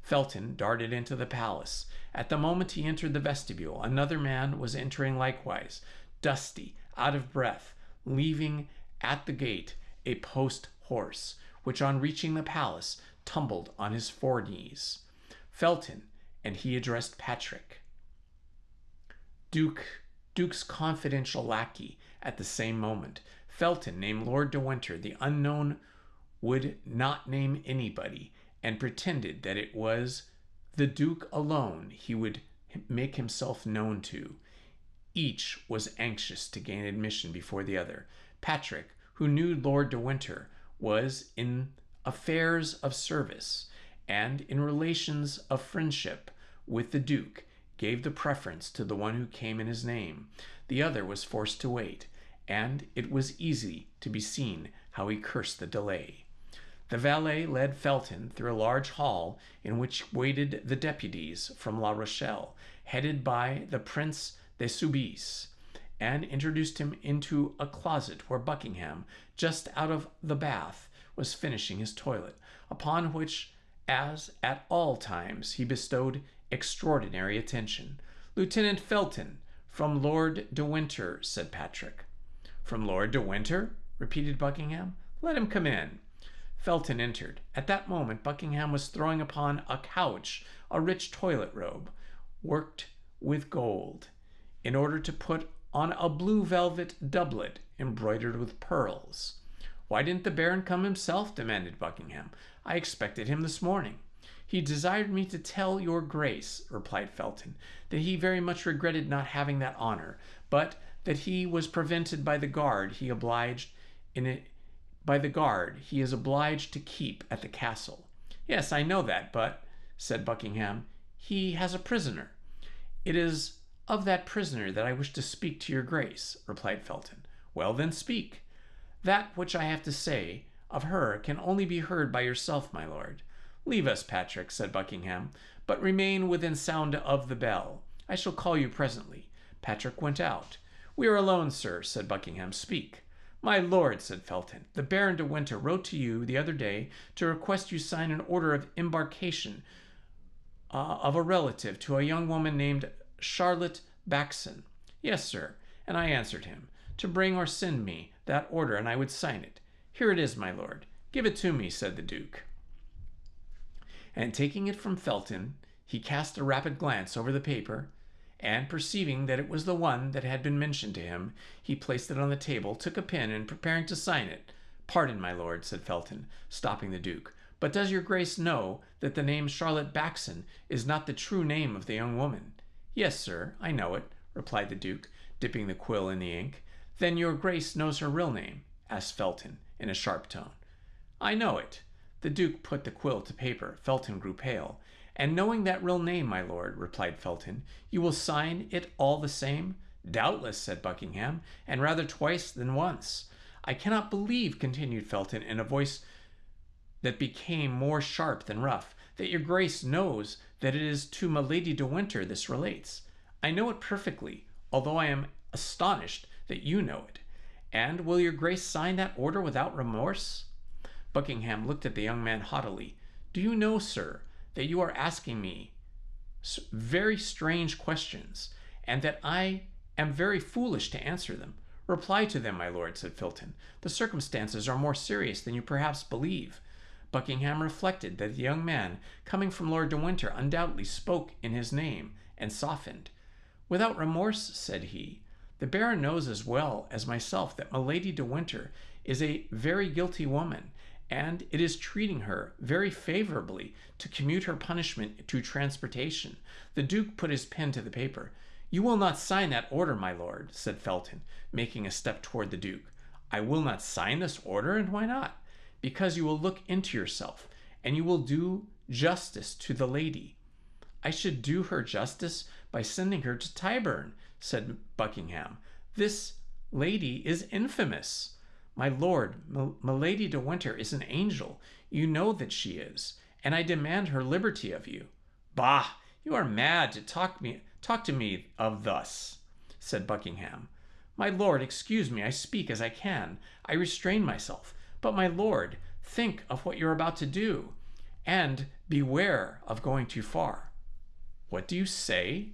Felton darted into the palace. At the moment he entered the vestibule, another man was entering likewise, dusty, out of breath, leaving at the gate a post horse, which on reaching the palace tumbled on his foreknees. Felton and he addressed Patrick, Duke's confidential lackey, at the same moment. Felton named Lord de Winter. The unknown would not name anybody, and pretended that it was the Duke alone he would make himself known to. Each was anxious to gain admission before the other. Patrick, who knew Lord de Winter, was in affairs of service and in relations of friendship with the Duke, gave the preference to the one who came in his name. The other was forced to wait, and it was easy to be seen how he cursed the delay. The valet led Felton through a large hall in which waited the deputies from La Rochelle, headed by the Prince de Soubise, and introduced him into a closet where Buckingham, just out of the bath, was finishing his toilet, upon which, as at all times, he bestowed extraordinary attention. "Lieutenant Felton, from Lord de Winter," said Patrick. "From Lord de Winter?" repeated Buckingham. "Let him come in." Felton entered. At that moment Buckingham was throwing upon a couch a rich toilet robe, worked with gold, in order to put on a blue velvet doublet embroidered with pearls. "Why didn't the Baron come himself?" demanded Buckingham. "I expected him this morning." "He desired me to tell your Grace," replied Felton, "that he very much regretted not having that honor, but that he was prevented by the guard he obliged in it by the guard he is obliged to keep at the castle. Yes, I know that, but, said Buckingham, he has a prisoner. It is of that prisoner that I wish to speak to your grace, replied Felton. Well, then, speak. That which I have to say of her can only be heard by yourself, my lord. Leave us, Patrick, said Buckingham, but remain within sound of the bell. I shall call you presently. Patrick went out. We are alone, sir, said Buckingham. Speak. My lord, said Felton, the Baron de Winter wrote to you the other day to request you sign an order of embarkation of a relative to a young woman named Charlotte Backson. Yes, sir, and I answered him to bring or send me that order, and I would sign it. Here it is, my lord. Give it to me, said the Duke. And taking it from Felton, he cast a rapid glance over the paper, and perceiving that it was the one that had been mentioned to him, he placed it on the table, took a pen, and preparing to sign it. Pardon, my lord, said Felton, stopping the Duke, but does your grace know that the name Charlotte Backson is not the true name of the young woman? Yes, sir, I know it, replied the Duke, dipping the quill in the ink. Then your grace knows her real name? Asked Felton, in a sharp tone. I know it. The Duke put the quill to paper. Felton grew pale. And knowing that real name, my lord, replied Felton, you will sign it all the same? Doubtless, said Buckingham, and rather twice than once. I cannot believe, continued Felton, in a voice that became more sharp than rough, that your grace knows that it is to Milady de Winter this relates. I know it perfectly, although I am astonished that you know it. And will your grace sign that order without remorse? Buckingham looked at the young man haughtily. Do you know, sir, that you are asking me very strange questions, and that I am very foolish to answer them? Reply to them, my lord, said Felton. The circumstances are more serious than you perhaps believe. Buckingham reflected that the young man, coming from Lord de Winter, undoubtedly spoke in his name, and softened. Without remorse, said he, the Baron knows as well as myself that Milady de Winter is a very guilty woman, and it is treating her very favorably to commute her punishment to transportation. The Duke put his pen to the paper. You will not sign that order, my lord, said Felton, making a step toward the Duke. I will not sign this order, and why not? Because you will look into yourself, and you will do justice to the lady. I should do her justice by sending her to Tyburn, said Buckingham. This lady is infamous. My lord, Milady de Winter is an angel. You know that she is, and I demand her liberty of you. Bah! You are mad to talk to me of thus, said Buckingham. My lord, excuse me, I speak as I can. I restrain myself. But, my lord, think of what you're about to do, and beware of going too far. What do you say?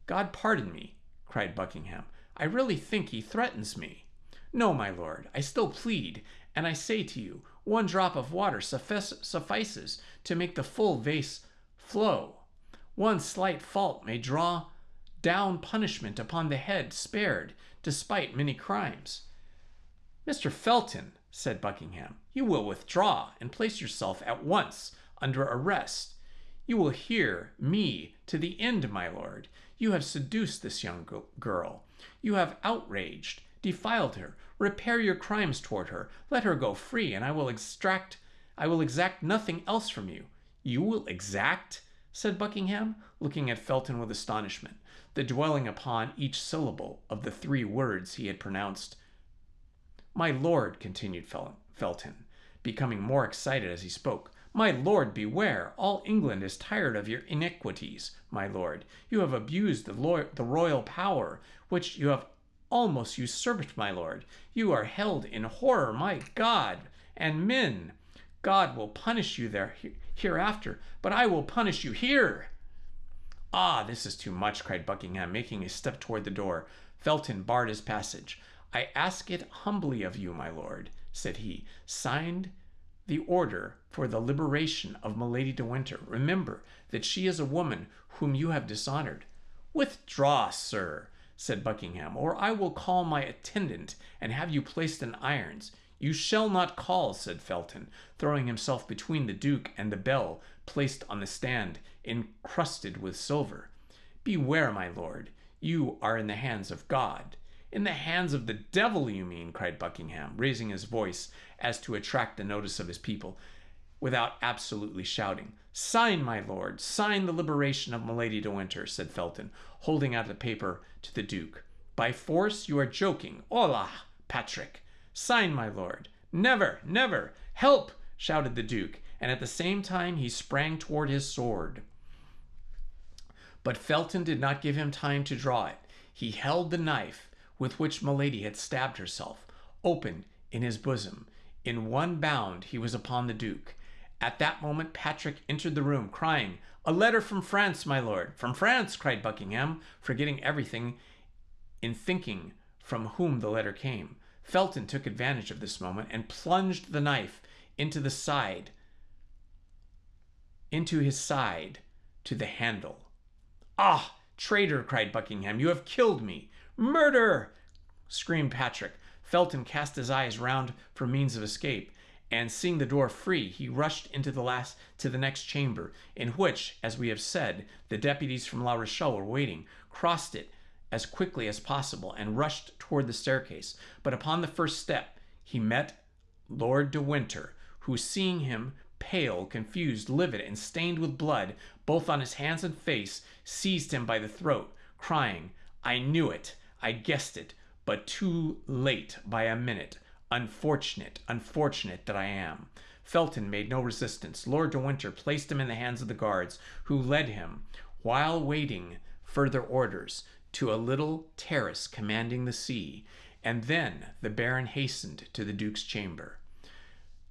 God pardon me, cried Buckingham. I really think he threatens me. No, my lord, I still plead, and I say to you, one drop of water suffices to make the full vase flow. One slight fault may draw down punishment upon the head spared, despite many crimes. Mr. Felton, said Buckingham, you will withdraw and place yourself at once under arrest. You will hear me to the end, my lord. You have seduced this young girl. You have outraged, defiled her. Repair your crimes toward her. Let her go free, and I will exact nothing else from you. You will exact? Said Buckingham, looking at Felton with astonishment, the dwelling upon each syllable of the 3 words he had pronounced. My lord, continued Felton, becoming more excited as he spoke, my lord, beware. All England is tired of your iniquities, my lord. You have abused the royal power, which you have almost usurped, my lord. You are held in horror, my God, and men. God will punish you there hereafter, but I will punish you here. Ah, this is too much, cried Buckingham, making a step toward the door. Felton barred his passage. I ask it humbly of you, my lord, said he. Signed the order for the liberation of Milady de Winter. Remember that she is a woman whom you have dishonored. Withdraw, sir, said Buckingham, or I will call my attendant and have you placed in irons. You shall not call, said Felton, throwing himself between the Duke and the bell placed on the stand, encrusted with silver. Beware, my lord. You are in the hands of God, In the hands of the devil, you mean, cried Buckingham, raising his voice as to attract the notice of his people, without absolutely shouting. Sign, my lord, sign the liberation of Milady de Winter, said Felton, holding out the paper to the Duke. By force? You are joking. Hola, Patrick. Sign, my lord. Never, never. Help, shouted the Duke, and at the same time he sprang toward his sword. But Felton did not give him time to draw it. He held the knife with which Milady had stabbed herself, open in his bosom. In one bound he was upon the Duke. At that moment Patrick entered the room, crying, "A letter from France, my lord." "From France!" cried Buckingham, forgetting everything in thinking from whom the letter came. Felton took advantage of this moment and plunged the knife into his side to the handle. "Ah, traitor!" cried Buckingham. "You have killed me!" "Murder!" screamed Patrick. Felton cast his eyes round for means of escape, and seeing the door free, he rushed into the next chamber, in which, as we have said, the deputies from La Rochelle were waiting, crossed it as quickly as possible, and rushed toward the staircase. But upon the first step he met Lord de Winter, who, seeing him, pale, confused, livid, and stained with blood, both on his hands and face, seized him by the throat, crying, "I knew it, I guessed it, but too late by a minute. Unfortunate, unfortunate that I am." Felton made no resistance. Lord de Winter placed him in the hands of the guards, who led him, while waiting further orders, to a little terrace commanding the sea, and then the Baron hastened to the Duke's chamber.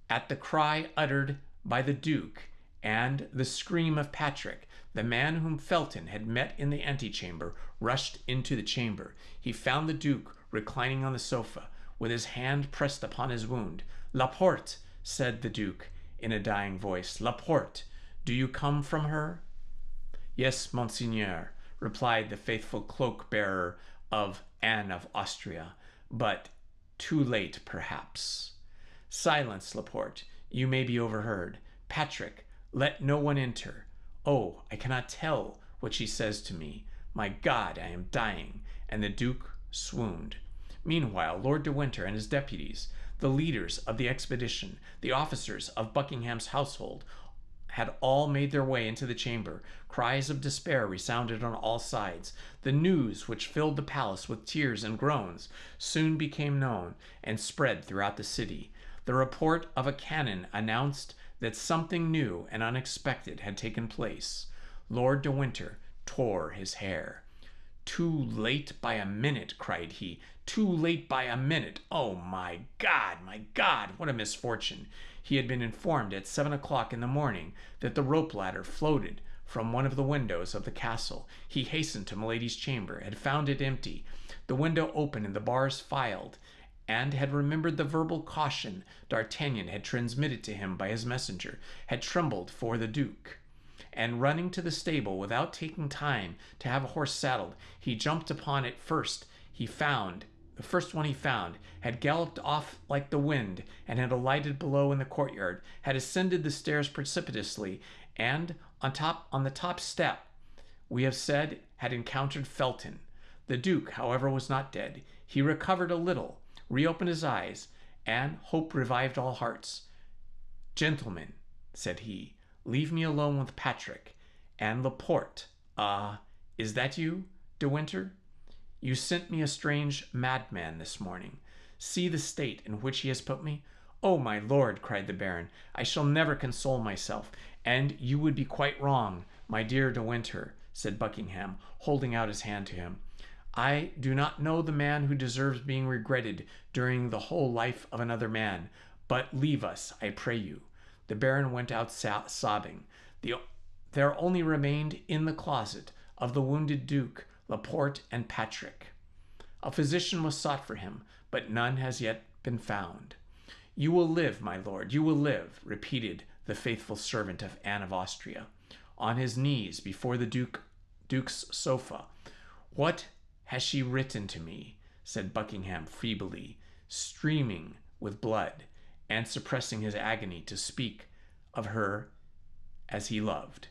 At the cry uttered by the Duke and the scream of Patrick, the man whom Felton had met in the antechamber rushed into the chamber. He found the Duke reclining on the sofa, with his hand pressed upon his wound. "Laporte," said the Duke in a dying voice, "Laporte, do you come from her?" "Yes, monseigneur," replied the faithful cloak-bearer of Anne of Austria, "but too late, perhaps." "Silence, Laporte. You may be overheard. Patrick, let no one enter. Oh, I cannot tell what she says to me. My God, I am dying." And the Duke swooned. Meanwhile, Lord de Winter and his deputies, the leaders of the expedition, the officers of Buckingham's household, had all made their way into the chamber. Cries of despair resounded on all sides. The news, which filled the palace with tears and groans, soon became known and spread throughout the city. The report of a cannon announced that something new and unexpected had taken place. Lord de Winter tore his hair. "Too late by a minute," cried he. "Too late by a minute. Oh, my God, what a misfortune!" He had been informed at 7 o'clock in the morning that the rope ladder floated from one of the windows of the castle. He hastened to Milady's chamber, had found it empty, the window open and the bars filed, and had remembered the verbal caution D'Artagnan had transmitted to him by his messenger, had trembled for the Duke, and running to the stable without taking time to have a horse saddled, he jumped upon it first. The first one he found, had galloped off like the wind, and had alighted below in the courtyard, had ascended the stairs precipitously, and on the top step, we have said, had encountered Felton. The Duke, however, was not dead. He recovered a little, reopened his eyes, and hope revived all hearts. "Gentlemen," said he, "leave me alone with Patrick and Laporte. Ah, is that you, De Winter? You sent me a strange madman this morning. See the state in which he has put me." "Oh, my lord," cried the Baron, "I shall never console myself." "And you would be quite wrong, my dear De Winter," said Buckingham, holding out his hand to him. "I do not know the man who deserves being regretted during the whole life of another man. But leave us, I pray you." The Baron went out sobbing. There only remained in the closet of the wounded Duke Laporte and Patrick. A physician was sought for him, but none has yet been found. "You will live, my lord, you will live," repeated the faithful servant of Anne of Austria, on his knees before the Duke's sofa. "What has she written to me?" said Buckingham feebly, streaming with blood, and suppressing his agony to speak of her as he loved.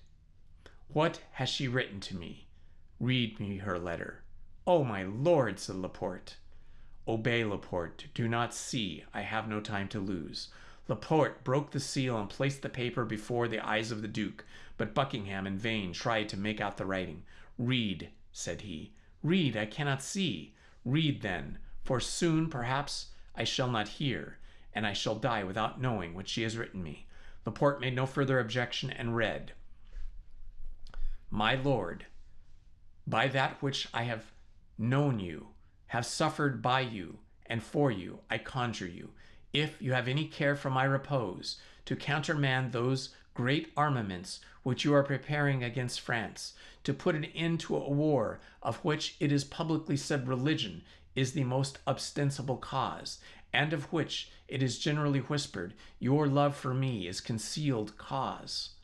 "What has she written to me? Read me her letter." "Oh, my lord," said Laporte. Obey, Laporte. Do not see. I have no time to lose. Laporte broke the seal and placed the paper before the eyes of the Duke, but Buckingham in vain tried to make out the writing. Read, said he. Read, I cannot see. Read then, for soon, perhaps, I shall not hear, and I shall die without knowing what she has written me. Laporte made no further objection and read, My lord, by that which I have known you, have suffered by you and for you, I conjure you, if you have any care for my repose, to countermand those great armaments which you are preparing against France, to put an end to a war of which it is publicly said religion is the most ostensible cause, and of which it is generally whispered your love for me is concealed cause.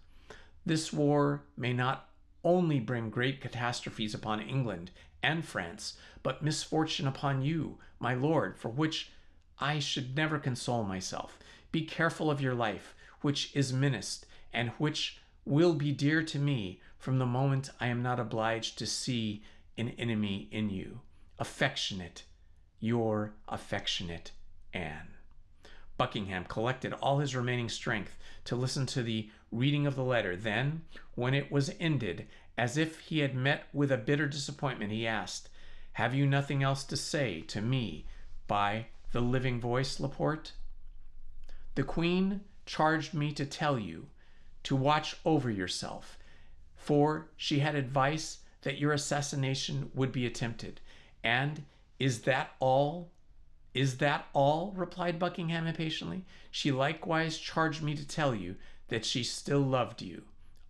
This war may not only bring great catastrophes upon England and France, but misfortune upon you, my lord, for which I should never console myself. Be careful of your life, which is menaced, and which will be dear to me from the moment I am not obliged to see an enemy in you. Affectionate, your affectionate Anne. Buckingham collected all his remaining strength to listen to the reading of the letter. Then, when it was ended, as if he had met with a bitter disappointment, he asked, Have you nothing else to say to me by the living voice, Laporte? The Queen charged me to tell you to watch over yourself, for she had advice that your assassination would be attempted. And is that all? Is that all? Replied Buckingham impatiently. She likewise charged me to tell you that she still loved you.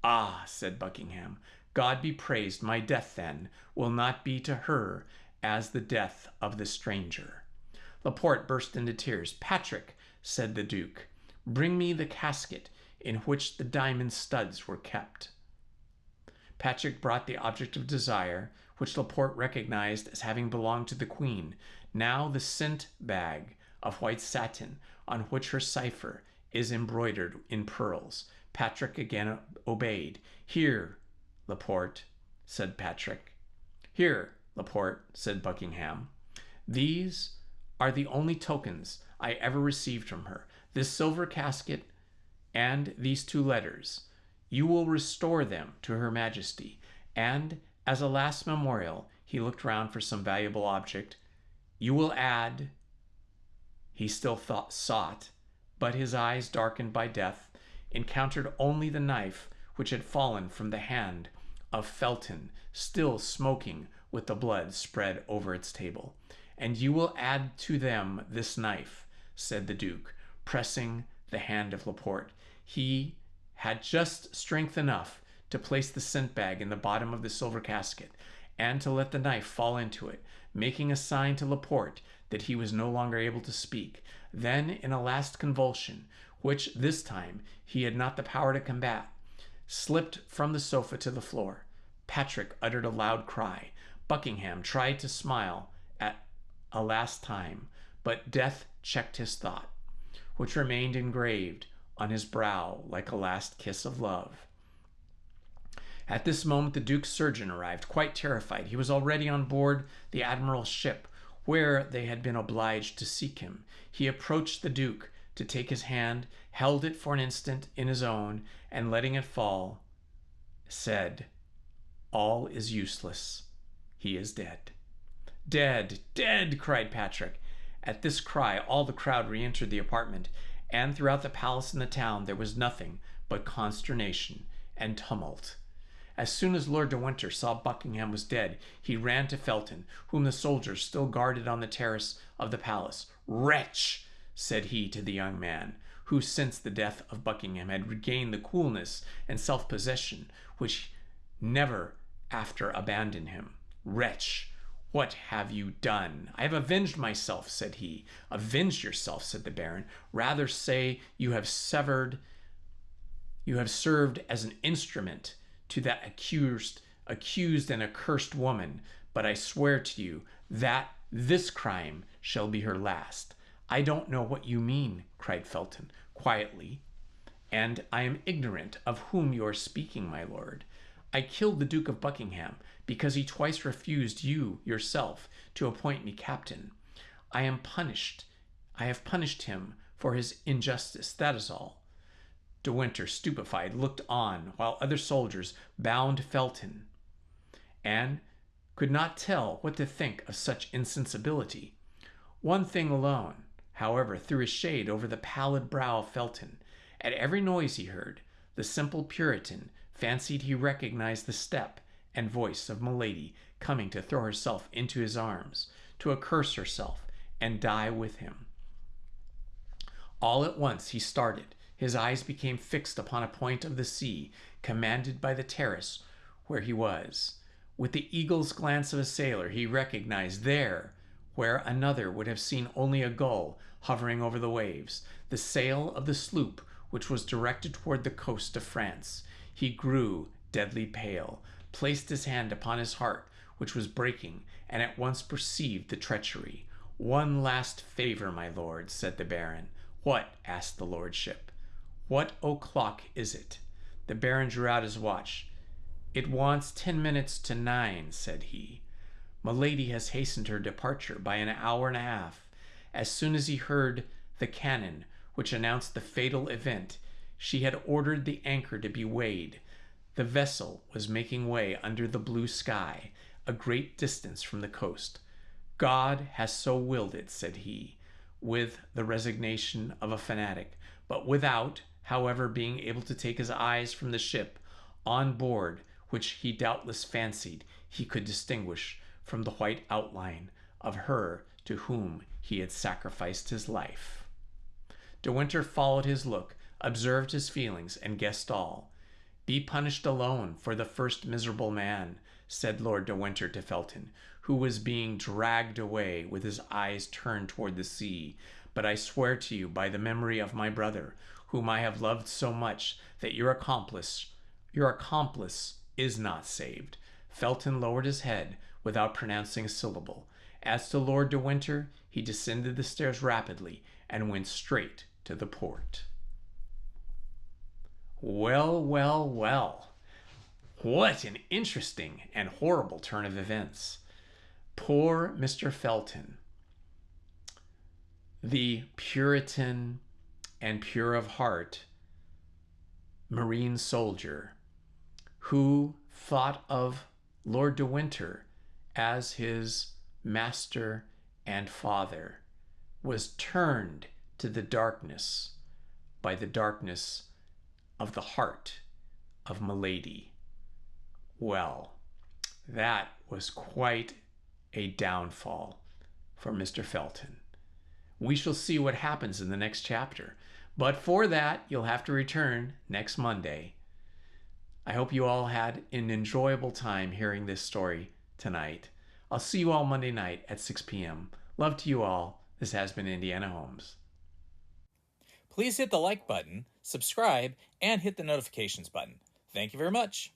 Ah, said Buckingham, God be praised, my death, then, will not be to her as the death of the stranger. Laporte burst into tears. Patrick, said the Duke, bring me the casket in which the diamond studs were kept. Patrick brought the object of desire, which Laporte recognized as having belonged to the Queen, now the scent bag of white satin, on which her cipher is embroidered in pearls. Patrick again obeyed. Here, Laporte, said Patrick. Here, Laporte, said Buckingham. These are the only tokens I ever received from her. This silver casket and these 2 letters. You will restore them to her Majesty, and as a last memorial, he looked round for some valuable object. You will add, he still sought, but his eyes, darkened by death, encountered only the knife which had fallen from the hand of Felton, still smoking with the blood spread over its table. And you will add to them this knife, said the Duke, pressing the hand of Laporte. He had just strength enough to place the scent bag in the bottom of the silver casket, and to let the knife fall into it, making a sign to Laporte that he was no longer able to speak. Then, in a last convulsion, which this time he had not the power to combat, slipped from the sofa to the floor. Patrick uttered a loud cry. Buckingham tried to smile at a last time, but death checked his thought, which remained engraved on his brow like a last kiss of love. At this moment the Duke's surgeon arrived, quite terrified. He was already on board the Admiral's ship, where they had been obliged to seek him. He approached the Duke to take his hand, held it for an instant in his own, and letting it fall, said, All is useless. He is dead. Dead, dead, cried Patrick. At this cry, all the crowd re-entered the apartment, and throughout the palace and the town there was nothing but consternation and tumult. As soon as Lord de Winter saw Buckingham was dead, he ran to Felton, whom the soldiers still guarded on the terrace of the palace. Wretch, said he to the young man, who since the death of Buckingham had regained the coolness and self-possession which never after abandoned him. Wretch, what have you done? I have avenged myself, said he. Avenged yourself, said the baron. Rather say you have served as an instrument to that accused and accursed woman, but I swear to you that this crime shall be her last. I don't know what you mean, cried Felton quietly, and I am ignorant of whom you are speaking, my lord. I killed the Duke of Buckingham because he twice refused you yourself to appoint me captain. I am punished. I have punished him for his injustice, that is all. De Winter, stupefied, looked on while other soldiers bound Felton, and could not tell what to think of such insensibility. One thing alone, however, threw a shade over the pallid brow of Felton. At every noise he heard, the simple Puritan fancied he recognized the step and voice of Milady coming to throw herself into his arms, to accurse herself and die with him. All at once he started. His eyes became fixed upon a point of the sea commanded by the terrace where he was. With the eagle's glance of a sailor, he recognized there, where another would have seen only a gull hovering over the waves, the sail of the sloop which was directed toward the coast of France. He grew deadly pale, placed his hand upon his heart, which was breaking, and at once perceived the treachery. "One last favor, my lord," said the baron. "What?" asked the lordship. "What o'clock is it?" The baron drew out his watch. "It wants 10 minutes to 9, said he. "Milady has hastened her departure by an hour and a half. As soon as he heard the cannon which announced the fatal event, she had ordered the anchor to be weighed. The vessel was making way under the blue sky, a great distance from the coast. God has so willed it," said he, with the resignation of a fanatic, but without, however, being able to take his eyes from the ship on board, which he doubtless fancied he could distinguish from the white outline of her to whom he had sacrificed his life. De Winter followed his look, observed his feelings, and guessed all. "Be punished alone for the first miserable man," said Lord de Winter to Felton, who was being dragged away with his eyes turned toward the sea. "But I swear to you by the memory of my brother, whom I have loved so much, that your accomplice is not saved." Felton lowered his head without pronouncing a syllable. As to Lord de Winter, he descended the stairs rapidly and went straight to the port. Well, well, well. What an interesting and horrible turn of events. Poor Mr. Felton, the Puritan and pure of heart marine soldier who thought of Lord de Winter as his master and father, was turned to the darkness by the darkness of the heart of Milady. Well, that was quite a downfall for Mr. Felton. We shall see what happens in the next chapter, but for that you'll have to return next Monday. I hope you all had an enjoyable time hearing this story tonight. I'll see you all Monday night at 6 p.m. Love to you all. This has been Indiana Homes. Please hit the like button, subscribe, and hit the notifications button. Thank you very much.